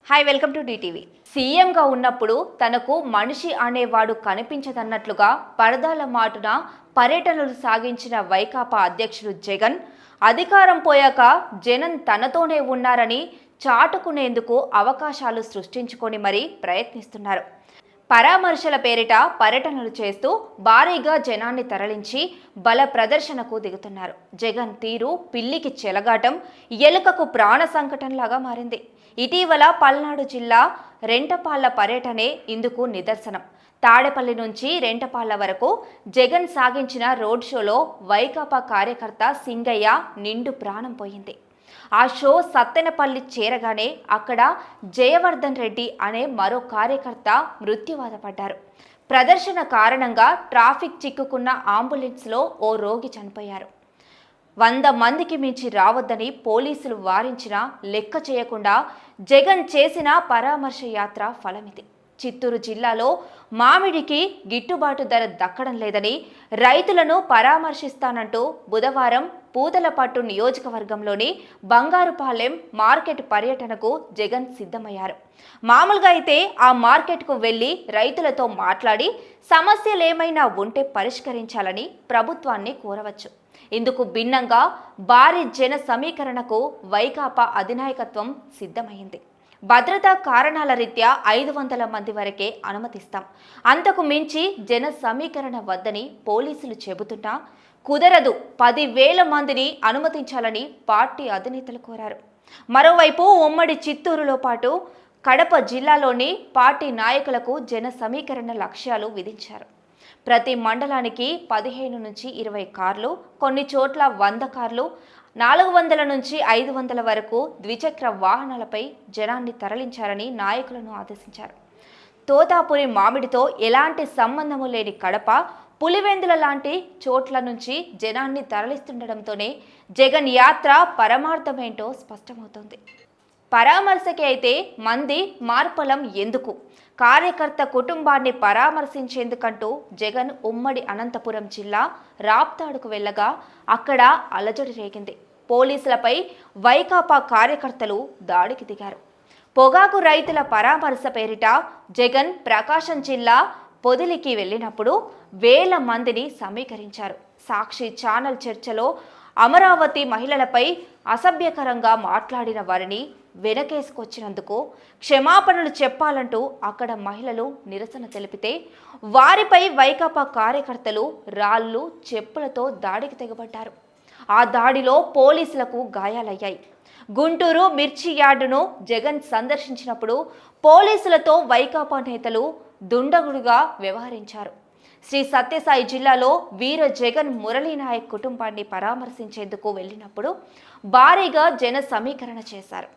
Hi, welcome to DTV. సీఎంగా ఉన్నప్పుడు తనకు మనిషి అనేవాడు కనిపించదన్నట్లుగా పరదాల మాటున పర్యటనలు సాగించిన వైకాపా అధ్యక్షుడు జగన్ అధికారం పోయాక జనం తనతోనే ఉన్నారని చాటుకునేందుకు అవకాశాలు సృష్టించుకొని మరీ ప్రయత్నిస్తున్నారు. పరామర్శల పేరిట పర్యటనలు చేస్తూ భారీగా జనాన్ని తరలించి బల ప్రదర్శనకు దిగుతున్నారు. జగన్ తీరు పిల్లికి చెలగాటం, ఎలుకకు ప్రాణ సంకటంలాగా మారింది. ఇటీవల పల్నాడు జిల్లా రెంటపాళ్ల పర్యటనే ఇందుకు నిదర్శనం. తాడేపల్లి నుంచి రెంటపాళ్ల వరకు జగన్ సాగించిన రోడ్ షోలో వైకాపా కార్యకర్త సింగయ్య నిండు ప్రాణం పోయింది. ఆ షో సత్తెనపల్లి చేరగానే అక్కడ జయవర్ధన్ రెడ్డి అనే మరో కార్యకర్త మృత్యువాత పడ్డారు. ప్రదర్శన కారణంగా ట్రాఫిక్ చిక్కుకున్న అంబులెన్స్లో ఓ రోగి చనిపోయారు. 100 మందికి మించి రావద్దని పోలీసులు వారించినా లెక్క చేయకుండా జగన్ చేసిన పరామర్శ యాత్ర ఫలమిది. చిత్తూరు జిల్లాలో మామిడికి గిట్టుబాటు ధర దక్కడం లేదని రైతులను పరామర్శిస్తానంటూ బుధవారం పూతలపట్టు నియోజకవర్గంలోని బంగారుపాలెం మార్కెట్ పర్యటనకు జగన్ సిద్ధమయ్యారు. మామూలుగా అయితే ఆ మార్కెట్కు వెళ్లి రైతులతో మాట్లాడి సమస్యలేమైనా ఉంటే పరిష్కరించాలని ప్రభుత్వాన్ని కోరవచ్చు. ఇందుకు భిన్నంగా భారీ జన సమీకరణకు వైకాపా అధినాయకత్వం సిద్ధమైంది. భద్రతా కారణాల రీత్యా 500 మంది వరకే అనుమతిస్తాం, అంతకు మించి జన సమీకరణ వద్దని పోలీసులు చెబుతున్నా కుదరదు, 10,000 మందిని అనుమతించాలని పార్టీ అధినేతలు కోరారు. మరోవైపు ఉమ్మడి చిత్తూరులో పాటు కడప జిల్లాలోని పార్టీ నాయకులకు జన సమీకరణ లక్ష్యాలు విధించారు. ప్రతి మండలానికి 15 నుంచి 20 కార్లు, కొన్ని చోట్ల 100 కార్లు, 400 నుంచి 500 వరకు ద్విచక్ర వాహనాలపై జనాన్ని తరలించారని నాయకులను ఆదేశించారు. తోతాపురి మామిడితో ఎలాంటి సంబంధము లేని కడప, పులివెందుల లాంటి చోట్ల నుంచి జనాన్ని తరలిస్తుండటంతోనే జగన్ యాత్ర పరమార్థమేంటో స్పష్టమవుతోంది. పరామర్శకి అయితే మంది మార్పలం ఎందుకు? కార్యకర్త కుటుంబాన్ని పరామర్శించేందుకంటూ జగన్ ఉమ్మడి అనంతపురం జిల్లా రాప్తాడుకు వెళ్ళగా అక్కడ అలజడి రేగింది. పోలీసులపై వైకాపా కార్యకర్తలు దాడికి దిగారు. పొగాకు రైతుల పరామర్శ పేరిట జగన్ ప్రకాశం జిల్లా పొదిలికి వెళ్ళినప్పుడు వేల మందిని సమీకరించారు. సాక్షి ఛానల్ చర్చలో అమరావతి మహిళలపై అసభ్యకరంగా మాట్లాడిన వారిని వెనకేసుకొచ్చినందుకు క్షమాపణలు చెప్పాలంటూ అక్కడ మహిళలు నిరసన తెలిపితే వారిపై వైకాపా కార్యకర్తలు రాళ్లు, చెప్పులతో దాడికి తెగబడ్డారు. ఆ దాడిలో పోలీసులకు గాయాలయ్యాయి. గుంటూరు మిర్చి యార్డును జగన్ సందర్శించినప్పుడు పోలీసులతో వైకాపా నేతలు దుండగుడుగా వ్యవహరించారు. శ్రీ సత్యసాయి జిల్లాలో వీర జగన్ మురళీనాయక్ కుటుంబాన్ని పరామర్శించేందుకు వెళ్ళినప్పుడు భారీగా జన సమీకరణ చేశారు.